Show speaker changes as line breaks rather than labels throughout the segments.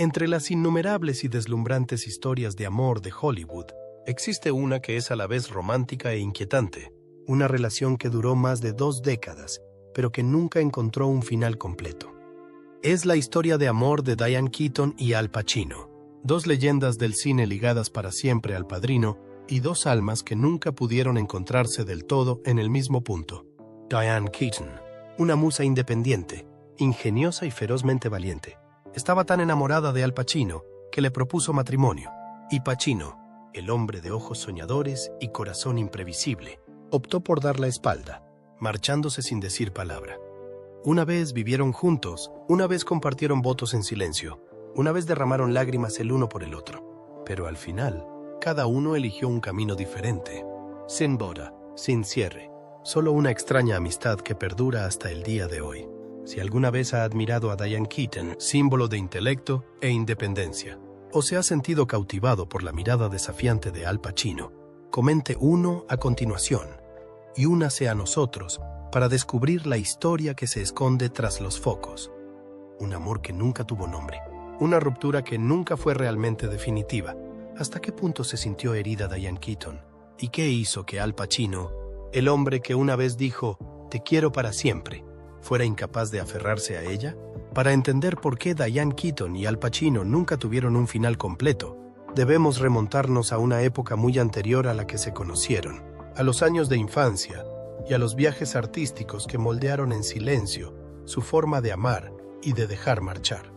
Entre las innumerables y deslumbrantes historias de amor de Hollywood, existe una que es a la vez romántica e inquietante, una relación que duró más de 2 décadas, pero que nunca encontró un final completo. Es la historia de amor de Diane Keaton y Al Pacino, 2 leyendas del cine ligadas para siempre al Padrino y 2 almas que nunca pudieron encontrarse del todo en el mismo punto. Diane Keaton, una musa independiente, ingeniosa y ferozmente valiente, estaba tan enamorada de Al Pacino que le propuso matrimonio, y Pacino, el hombre de ojos soñadores y corazón imprevisible, optó por dar la espalda, marchándose sin decir palabra. Una vez vivieron juntos, una vez compartieron votos en silencio, una vez derramaron lágrimas el uno por el otro, pero al final, cada uno eligió un camino diferente, sin boda, sin cierre, solo una extraña amistad que perdura hasta el día de hoy. Si alguna vez ha admirado a Diane Keaton, símbolo de intelecto e independencia, o se ha sentido cautivado por la mirada desafiante de Al Pacino, comente uno a continuación y únase a nosotros para descubrir la historia que se esconde tras los focos. Un amor que nunca tuvo nombre, una ruptura que nunca fue realmente definitiva. ¿Hasta qué punto se sintió herida Diane Keaton? ¿Y qué hizo que Al Pacino, el hombre que una vez dijo, "Te quiero para siempre", fuera incapaz de aferrarse a ella? Para entender por qué Diane Keaton y Al Pacino nunca tuvieron un final completo, debemos remontarnos a una época muy anterior a la que se conocieron, a los años de infancia y a los viajes artísticos que moldearon en silencio su forma de amar y de dejar marchar.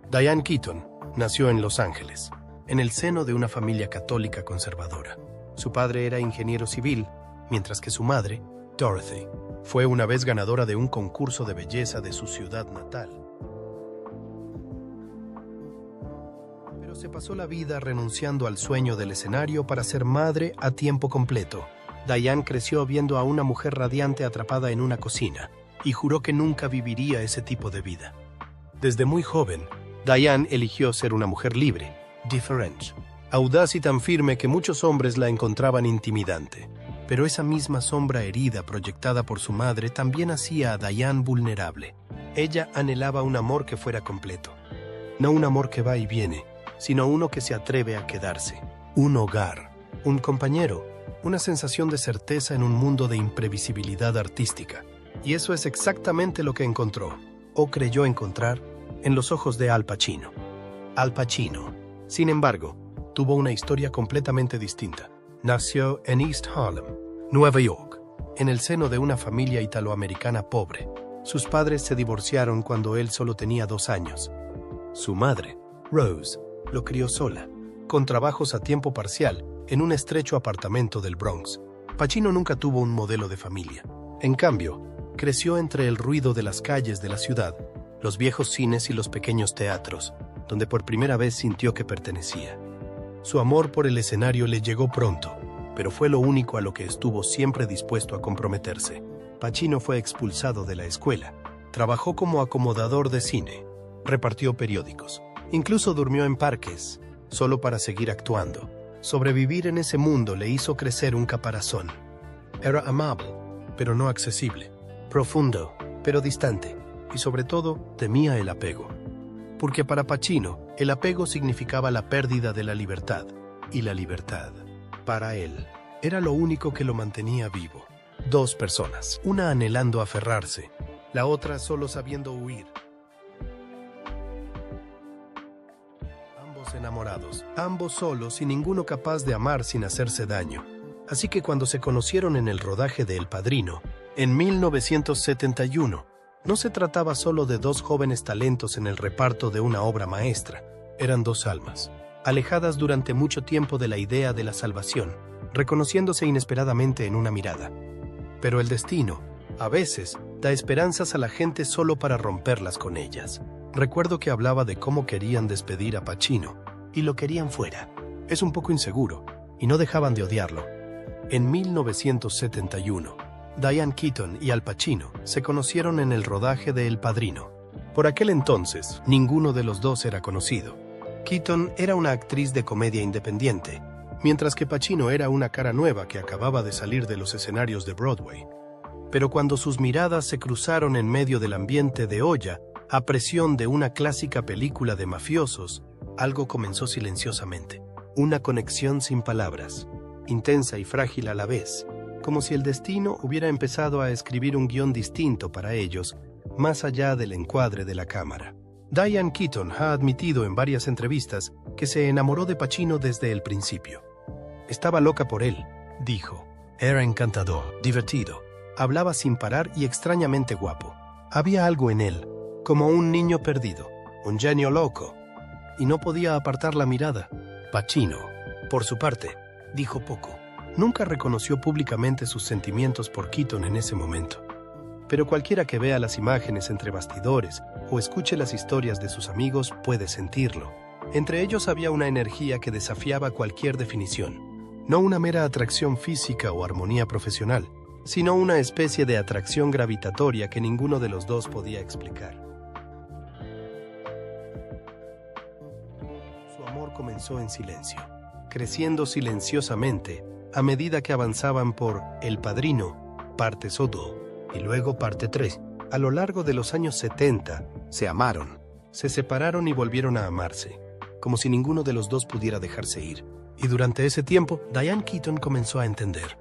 Diane Keaton nació en Los Ángeles, en el seno de una familia católica conservadora. Su padre era ingeniero civil, mientras que su madre, Dorothy, fue una vez ganadora de un concurso de belleza de su ciudad natal. Pero se pasó la vida renunciando al sueño del escenario para ser madre a tiempo completo. Diane creció viendo a una mujer radiante atrapada en una cocina y juró que nunca viviría ese tipo de vida. Desde muy joven, Diane eligió ser una mujer libre, different, audaz y tan firme que muchos hombres la encontraban intimidante. Pero esa misma sombra herida proyectada por su madre también hacía a Diane vulnerable. Ella anhelaba un amor que fuera completo. No un amor que va y viene, sino uno que se atreve a quedarse. Un hogar, un compañero, una sensación de certeza en un mundo de imprevisibilidad artística. Y eso es exactamente lo que encontró, o creyó encontrar, en los ojos de Al Pacino. Al Pacino, sin embargo, tuvo una historia completamente distinta. Nació en East Harlem, Nueva York, en el seno de una familia italoamericana pobre. Sus padres se divorciaron cuando él solo tenía 2 años. Su madre, Rose, lo crió sola, con trabajos a tiempo parcial, en un estrecho apartamento del Bronx. Pacino nunca tuvo un modelo de familia. En cambio, creció entre el ruido de las calles de la ciudad, los viejos cines y los pequeños teatros, donde por primera vez sintió que pertenecía. Su amor por el escenario le llegó pronto, pero fue lo único a lo que estuvo siempre dispuesto a comprometerse. Pacino fue expulsado de la escuela, trabajó como acomodador de cine, repartió periódicos, incluso durmió en parques, solo para seguir actuando. Sobrevivir en ese mundo le hizo crecer un caparazón. Era amable, pero no accesible, profundo, pero distante, y sobre todo temía el apego. Porque para Pacino, el apego significaba la pérdida de la libertad, y la libertad, para él, era lo único que lo mantenía vivo. 2 personas, una anhelando aferrarse, la otra solo sabiendo huir. Ambos enamorados, ambos solos y ninguno capaz de amar sin hacerse daño. Así que cuando se conocieron en el rodaje de El Padrino, en 1971, no se trataba solo de 2 jóvenes talentos en el reparto de una obra maestra. Eran 2 almas, alejadas durante mucho tiempo de la idea de la salvación, reconociéndose inesperadamente en una mirada. Pero el destino, a veces, da esperanzas a la gente solo para romperlas con ellas. Recuerdo que hablaba de cómo querían despedir a Pacino, y lo querían fuera. Es un poco inseguro, y no dejaban de odiarlo. En 1971, Diane Keaton y Al Pacino se conocieron en el rodaje de El Padrino. Por aquel entonces, ninguno de los 2 era conocido. Keaton era una actriz de comedia independiente, mientras que Pacino era una cara nueva que acababa de salir de los escenarios de Broadway. Pero cuando sus miradas se cruzaron en medio del ambiente de olla, A presión de una clásica película de mafiosos, algo comenzó silenciosamente. Una conexión sin palabras, intensa y frágil a la vez, como si el destino hubiera empezado a escribir un guión distinto para ellos, más allá del encuadre de la cámara. Diane Keaton ha admitido en varias entrevistas que se enamoró de Pacino desde el principio. Estaba loca por él, dijo. Era encantador, divertido, hablaba sin parar y extrañamente guapo. Había algo en él, como un niño perdido, un genio loco, y no podía apartar la mirada. Pacino, por su parte, dijo poco. Nunca reconoció públicamente sus sentimientos por Keaton en ese momento. Pero cualquiera que vea las imágenes entre bastidores o escuche las historias de sus amigos puede sentirlo. Entre ellos había una energía que desafiaba cualquier definición. No una mera atracción física o armonía profesional, sino una especie de atracción gravitatoria que ninguno de los dos podía explicar. Su amor comenzó en silencio, creciendo silenciosamente a medida que avanzaban por El Padrino, parte 2, y luego parte 3. A lo largo de los años 70, se amaron, se separaron y volvieron a amarse, como si ninguno de los dos pudiera dejarse ir. Y durante ese tiempo, Diane Keaton comenzó a entender.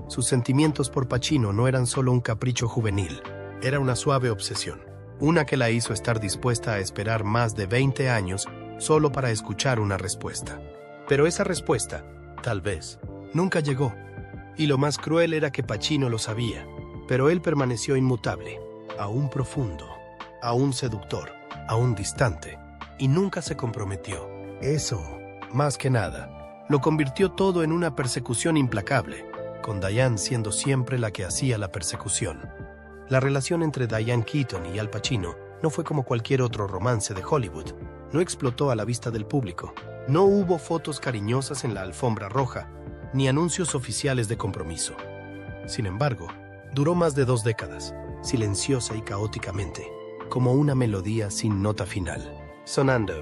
Sus sentimientos por Pacino no eran solo un capricho juvenil, era una suave obsesión, una que la hizo estar dispuesta a esperar más de 20 años solo para escuchar una respuesta. Pero esa respuesta, tal vez, nunca llegó. Y lo más cruel era que Pacino lo sabía, pero él permaneció inmutable, aún profundo, aún seductor, aún distante, y nunca se comprometió. Eso, más que nada, lo convirtió todo en una persecución implacable, con Diane siendo siempre la que hacía la persecución. La relación entre Diane Keaton y Al Pacino no fue como cualquier otro romance de Hollywood. No explotó a la vista del público. No hubo fotos cariñosas en la alfombra roja, ni anuncios oficiales de compromiso. Sin embargo, duró más de 2 décadas, silenciosa y caóticamente, como una melodía sin nota final, sonando,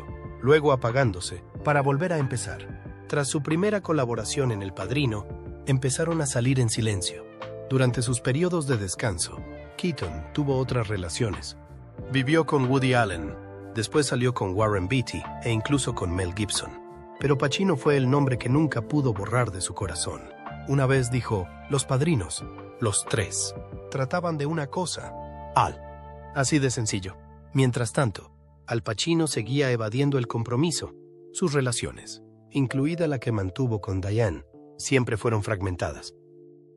luego apagándose, para volver a empezar. Tras su primera colaboración en El Padrino, empezaron a salir en silencio. Durante sus periodos de descanso, Keaton tuvo otras relaciones. Vivió con Woody Allen, después salió con Warren Beatty e incluso con Mel Gibson. Pero Pacino fue el nombre que nunca pudo borrar de su corazón. Una vez dijo, los padrinos, los 3, trataban de una cosa, Al. Así de sencillo. Mientras tanto, Al Pacino seguía evadiendo el compromiso. Sus relaciones, incluida la que mantuvo con Diane, siempre fueron fragmentadas.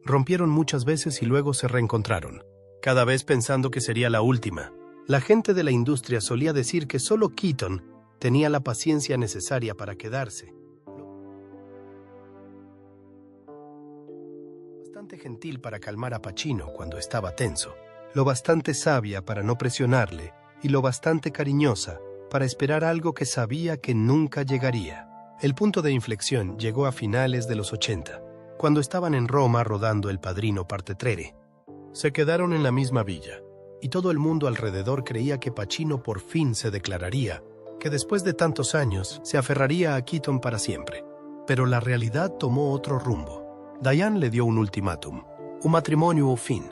Rompieron muchas veces y luego se reencontraron, cada vez pensando que sería la última. La gente de la industria solía decir que solo Keaton tenía la paciencia necesaria para quedarse. Bastante gentil para calmar a Pacino cuando estaba tenso, lo bastante sabia para no presionarle y lo bastante cariñosa para esperar algo que sabía que nunca llegaría. El punto de inflexión llegó a finales de los 80, cuando estaban en Roma rodando El Padrino parte 3. Se quedaron en la misma villa, y todo el mundo alrededor creía que Pacino por fin se declararía, que después de tantos años se aferraría a Keaton para siempre. Pero la realidad tomó otro rumbo. Diane le dio un ultimátum, un matrimonio o fin.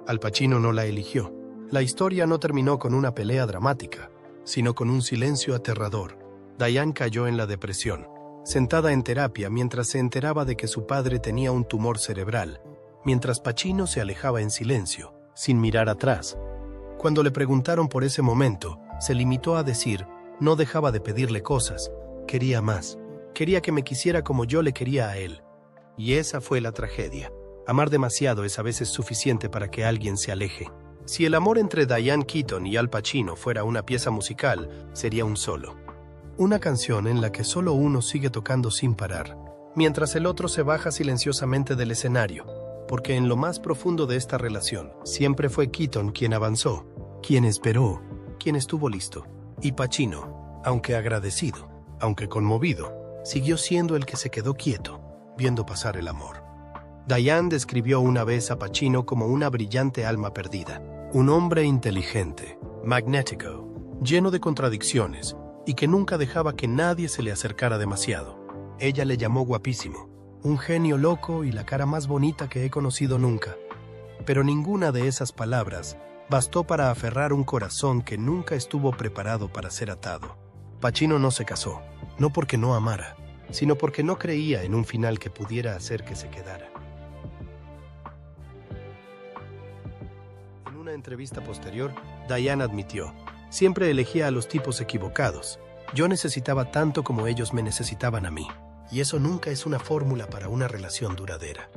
Al Pacino no la eligió. La historia no terminó con una pelea dramática, sino con un silencio aterrador. Diane cayó en la depresión, sentada en terapia mientras se enteraba de que su padre tenía un tumor cerebral, mientras Pacino se alejaba en silencio, sin mirar atrás. Cuando le preguntaron por ese momento, se limitó a decir, no dejaba de pedirle cosas, quería más, quería que me quisiera como yo le quería a él. Y esa fue la tragedia. Amar demasiado es a veces suficiente para que alguien se aleje. Si el amor entre Diane Keaton y Al Pacino fuera una pieza musical, sería un solo. Una canción en la que solo uno sigue tocando sin parar, mientras el otro se baja silenciosamente del escenario, porque en lo más profundo de esta relación siempre fue Keaton quien avanzó, quien esperó, quien estuvo listo. Y Pacino, aunque agradecido, aunque conmovido, siguió siendo el que se quedó quieto, viendo pasar el amor. Diane describió una vez a Pacino como una brillante alma perdida, un hombre inteligente, magnético, lleno de contradicciones, y que nunca dejaba que nadie se le acercara demasiado. Ella le llamó guapísimo, un genio loco y la cara más bonita que he conocido nunca. Pero ninguna de esas palabras bastó para aferrar un corazón que nunca estuvo preparado para ser atado. Pacino no se casó, no porque no amara, sino porque no creía en un final que pudiera hacer que se quedara. En una entrevista posterior, Diane admitió: siempre elegía a los tipos equivocados. Yo necesitaba tanto como ellos me necesitaban a mí. Y eso nunca es una fórmula para una relación duradera.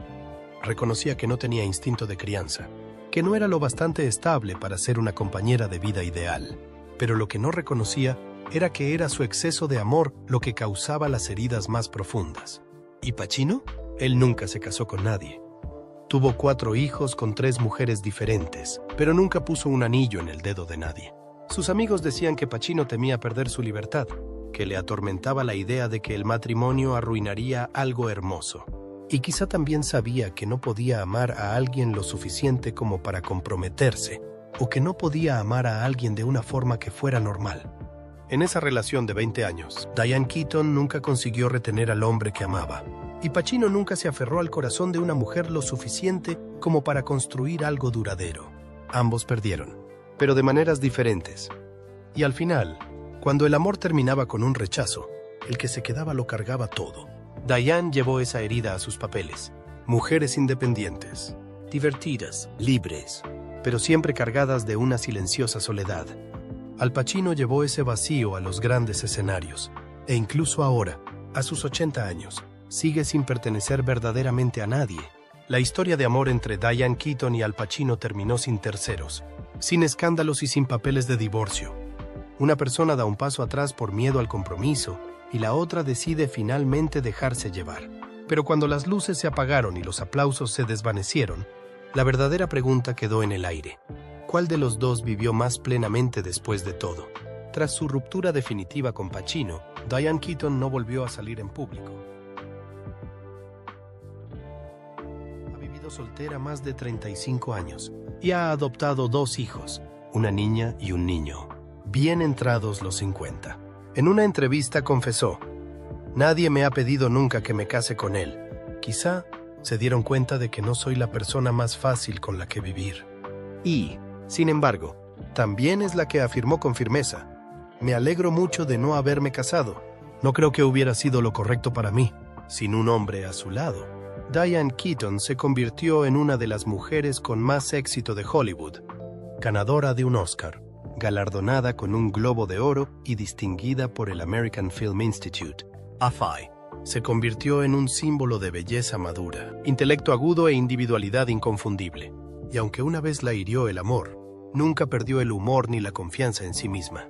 Reconocía que no tenía instinto de crianza, que no era lo bastante estable para ser una compañera de vida ideal. Pero lo que no reconocía era que era su exceso de amor lo que causaba las heridas más profundas. ¿Y Pacino? Él nunca se casó con nadie. Tuvo 4 hijos con 3 mujeres diferentes, pero nunca puso un anillo en el dedo de nadie. Sus amigos decían que Pacino temía perder su libertad, que le atormentaba la idea de que el matrimonio arruinaría algo hermoso. Y quizá también sabía que no podía amar a alguien lo suficiente como para comprometerse, o que no podía amar a alguien de una forma que fuera normal. En esa relación de 20 años, Diane Keaton nunca consiguió retener al hombre que amaba, y Pacino nunca se aferró al corazón de una mujer lo suficiente como para construir algo duradero. Ambos perdieron, pero de maneras diferentes. Y al final, cuando el amor terminaba con un rechazo, el que se quedaba lo cargaba todo. Diane llevó esa herida a sus papeles. Mujeres independientes, divertidas, libres, pero siempre cargadas de una silenciosa soledad. Al Pacino llevó ese vacío a los grandes escenarios, e incluso ahora, a sus 80 años, sigue sin pertenecer verdaderamente a nadie. La historia de amor entre Diane Keaton y Al Pacino terminó sin terceros, sin escándalos y sin papeles de divorcio. Una persona da un paso atrás por miedo al compromiso y la otra decide finalmente dejarse llevar. Pero cuando las luces se apagaron y los aplausos se desvanecieron, la verdadera pregunta quedó en el aire. ¿Cuál de los dos vivió más plenamente después de todo? Tras su ruptura definitiva con Pacino, Diane Keaton no volvió a salir en público. Ha vivido soltera más de 35 años y ha adoptado 2 hijos, una niña y un niño, bien entrados los 50. En una entrevista confesó: nadie me ha pedido nunca que me case con él. Quizá se dieron cuenta de que no soy la persona más fácil con la que vivir. Y, sin embargo, también es la que afirmó con firmeza: me alegro mucho de no haberme casado. No creo que hubiera sido lo correcto para mí, sin un hombre a su lado. Diane Keaton se convirtió en una de las mujeres con más éxito de Hollywood, ganadora de un Oscar, galardonada con un Globo de Oro y distinguida por el American Film Institute, AFI. Se convirtió en un símbolo de belleza madura, intelecto agudo e individualidad inconfundible. Y aunque una vez la hirió el amor, nunca perdió el humor ni la confianza en sí misma.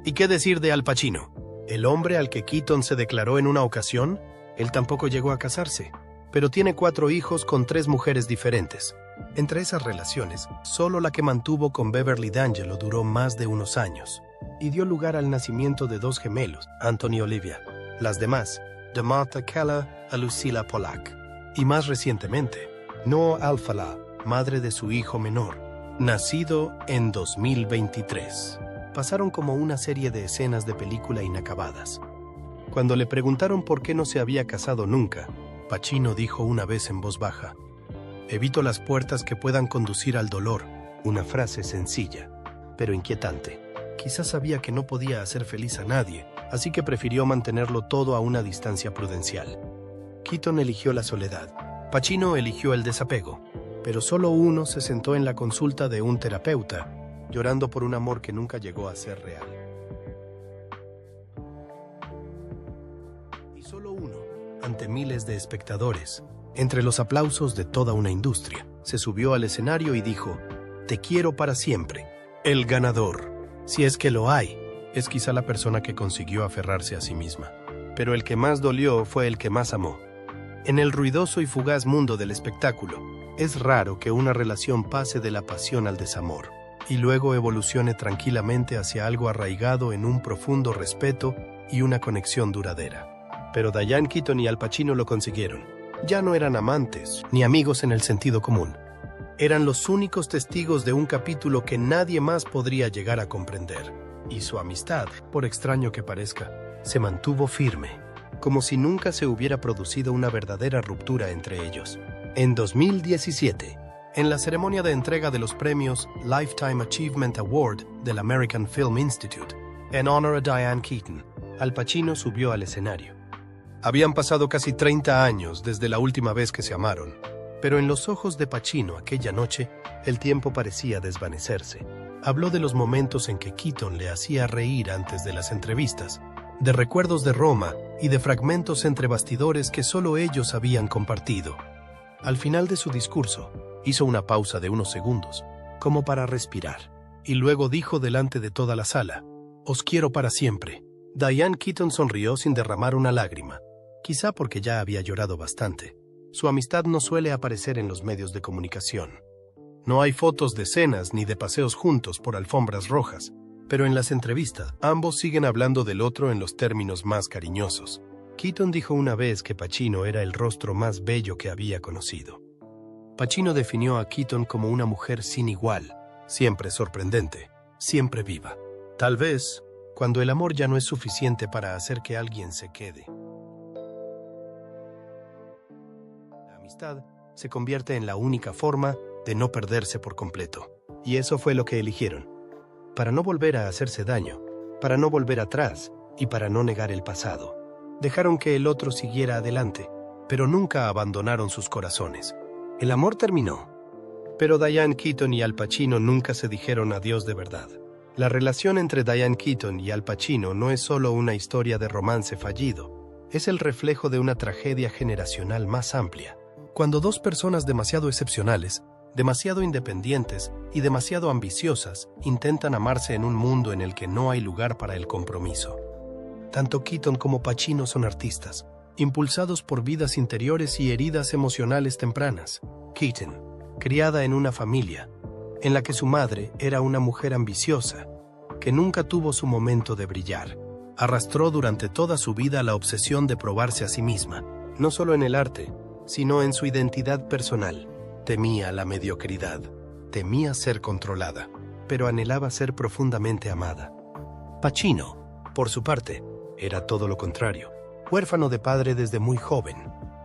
¿Y qué decir de Al Pacino? El hombre al que Keaton se declaró en una ocasión, él tampoco llegó a casarse, pero tiene 4 hijos con 3 mujeres diferentes. Entre esas relaciones, solo la que mantuvo con Beverly D'Angelo duró más de unos años, y dio lugar al nacimiento de 2 gemelos, Anthony y Olivia. Las demás, de Martha Keller a Lucilla Pollack. Y más recientemente, Noah Alfallah, madre de su hijo menor, nacido en 2023. Pasaron como una serie de escenas de película inacabadas. Cuando le preguntaron por qué no se había casado nunca, Pacino dijo una vez en voz baja: evito las puertas que puedan conducir al dolor. Una frase sencilla, pero inquietante. Quizás sabía que no podía hacer feliz a nadie, así que prefirió mantenerlo todo a una distancia prudencial. Keaton eligió la soledad. Pacino eligió el desapego. Pero solo uno se sentó en la consulta de un terapeuta, llorando por un amor que nunca llegó a ser real. Y solo uno, ante miles de espectadores, entre los aplausos de toda una industria, se subió al escenario y dijo: te quiero para siempre. El ganador, si es que lo hay, es quizá la persona que consiguió aferrarse a sí misma. Pero el que más dolió fue el que más amó. En el ruidoso y fugaz mundo del espectáculo, es raro que una relación pase de la pasión al desamor, y luego evolucione tranquilamente hacia algo arraigado en un profundo respeto y una conexión duradera. Pero Diane Keaton y Al Pacino lo consiguieron. Ya no eran amantes, ni amigos en el sentido común. Eran los únicos testigos de un capítulo que nadie más podría llegar a comprender. Y su amistad, por extraño que parezca, se mantuvo firme, como si nunca se hubiera producido una verdadera ruptura entre ellos. En 2017, En la ceremonia de entrega de los premios Lifetime Achievement Award del American Film Institute, en honor a Diane Keaton, Al Pacino subió al escenario. Habían pasado casi 30 años desde la última vez que se amaron, pero en los ojos de Pacino aquella noche, el tiempo parecía desvanecerse. Habló de los momentos en que Keaton le hacía reír antes de las entrevistas, de recuerdos de Roma y de fragmentos entre bastidores que solo ellos habían compartido. Al final de su discurso, hizo una pausa de unos segundos, como para respirar, y luego dijo delante de toda la sala: «Os quiero para siempre». Diane Keaton sonrió sin derramar una lágrima, quizá porque ya había llorado bastante. Su amistad no suele aparecer en los medios de comunicación. No hay fotos de cenas ni de paseos juntos por alfombras rojas, pero en las entrevistas, ambos siguen hablando del otro en los términos más cariñosos. Keaton dijo una vez que Pacino era el rostro más bello que había conocido. Pacino definió a Keaton como una mujer sin igual, siempre sorprendente, siempre viva. Tal vez, cuando el amor ya no es suficiente para hacer que alguien se quede, la amistad se convierte en la única forma de no perderse por completo. Y eso fue lo que eligieron. Para no volver a hacerse daño, para no volver atrás y para no negar el pasado. Dejaron que el otro siguiera adelante, pero nunca abandonaron sus corazones. El amor terminó, pero Diane Keaton y Al Pacino nunca se dijeron adiós de verdad. La relación entre Diane Keaton y Al Pacino no es solo una historia de romance fallido, es el reflejo de una tragedia generacional más amplia. Cuando dos personas demasiado excepcionales, demasiado independientes y demasiado ambiciosas intentan amarse en un mundo en el que no hay lugar para el compromiso. Tanto Keaton como Pacino son artistas, impulsados por vidas interiores y heridas emocionales tempranas. Keaton, criada en una familia en la que su madre era una mujer ambiciosa, que nunca tuvo su momento de brillar, arrastró durante toda su vida la obsesión de probarse a sí misma, no solo en el arte, sino en su identidad personal. Temía la mediocridad, temía ser controlada, pero anhelaba ser profundamente amada. Pacino, por su parte, era todo lo contrario. Huérfano de padre desde muy joven,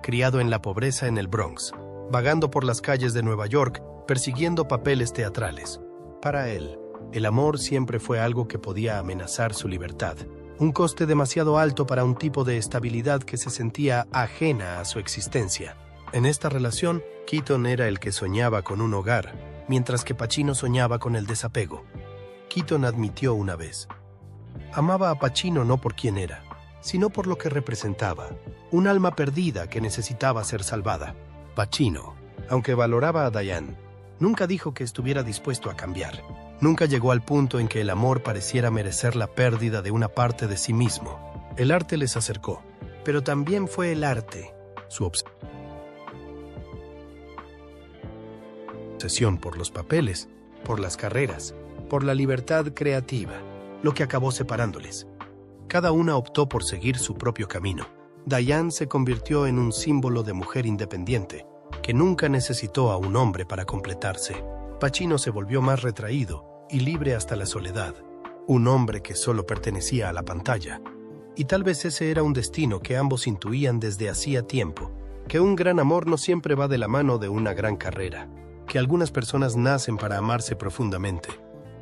criado en la pobreza en el Bronx, vagando por las calles de Nueva York, persiguiendo papeles teatrales. Para él, el amor siempre fue algo que podía amenazar su libertad, un coste demasiado alto para un tipo de estabilidad que se sentía ajena a su existencia. En esta relación, Keaton era el que soñaba con un hogar, mientras que Pacino soñaba con el desapego. Keaton admitió una vez: amaba a Pacino no por quién era, sino por lo que representaba, un alma perdida que necesitaba ser salvada. Pacino, aunque valoraba a Diane, nunca dijo que estuviera dispuesto a cambiar. Nunca llegó al punto en que el amor pareciera merecer la pérdida de una parte de sí mismo. El arte les acercó, pero también fue el arte, su obsesión por los papeles, por las carreras, por la libertad creativa, lo que acabó separándoles. Cada una optó por seguir su propio camino. Diane se convirtió en un símbolo de mujer independiente, que nunca necesitó a un hombre para completarse. Pacino se volvió más retraído y libre hasta la soledad, un hombre que solo pertenecía a la pantalla. Y tal vez ese era un destino que ambos intuían desde hacía tiempo, que un gran amor no siempre va de la mano de una gran carrera, que algunas personas nacen para amarse profundamente,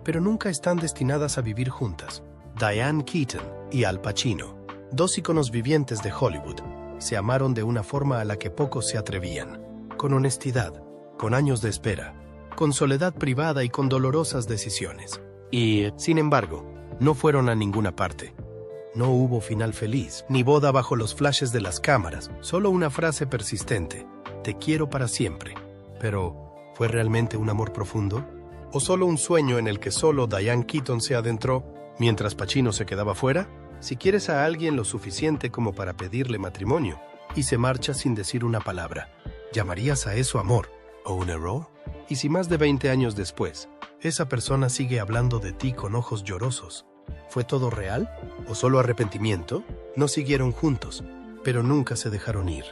pero nunca están destinadas a vivir juntas. Diane Keaton y Al Pacino, dos íconos vivientes de Hollywood, se amaron de una forma a la que pocos se atrevían, con honestidad, con años de espera, con soledad privada y con dolorosas decisiones. Y, sin embargo, no fueron a ninguna parte. No hubo final feliz, ni boda bajo los flashes de las cámaras, solo una frase persistente: te quiero para siempre. Pero, ¿fue realmente un amor profundo? ¿O solo un sueño en el que solo Diane Keaton se adentró, mientras Pacino se quedaba fuera? Si quieres a alguien lo suficiente como para pedirle matrimonio, y se marcha sin decir una palabra, ¿llamarías a eso amor o un error? Y si más de 20 años después, esa persona sigue hablando de ti con ojos llorosos, ¿fue todo real? ¿O solo arrepentimiento? No siguieron juntos, pero nunca se dejaron ir.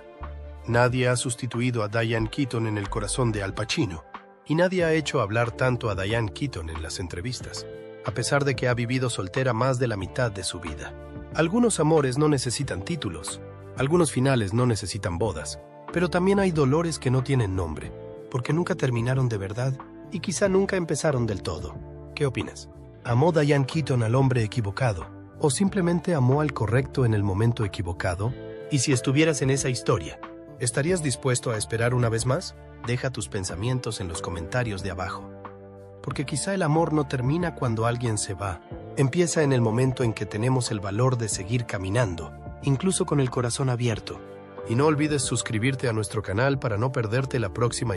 Nadie ha sustituido a Diane Keaton en el corazón de Al Pacino, y nadie ha hecho hablar tanto a Diane Keaton en las entrevistas, a pesar de que ha vivido soltera más de la mitad de su vida. Algunos amores no necesitan títulos, algunos finales no necesitan bodas, pero también hay dolores que no tienen nombre, porque nunca terminaron de verdad y quizá nunca empezaron del todo. ¿Qué opinas? ¿Amó Diane Keaton al hombre equivocado o simplemente amó al correcto en el momento equivocado? Y si estuvieras en esa historia, ¿estarías dispuesto a esperar una vez más? Deja tus pensamientos en los comentarios de abajo. Porque quizá el amor no termina cuando alguien se va. Empieza en el momento en que tenemos el valor de seguir caminando, incluso con el corazón abierto. Y no olvides suscribirte a nuestro canal para no perderte la próxima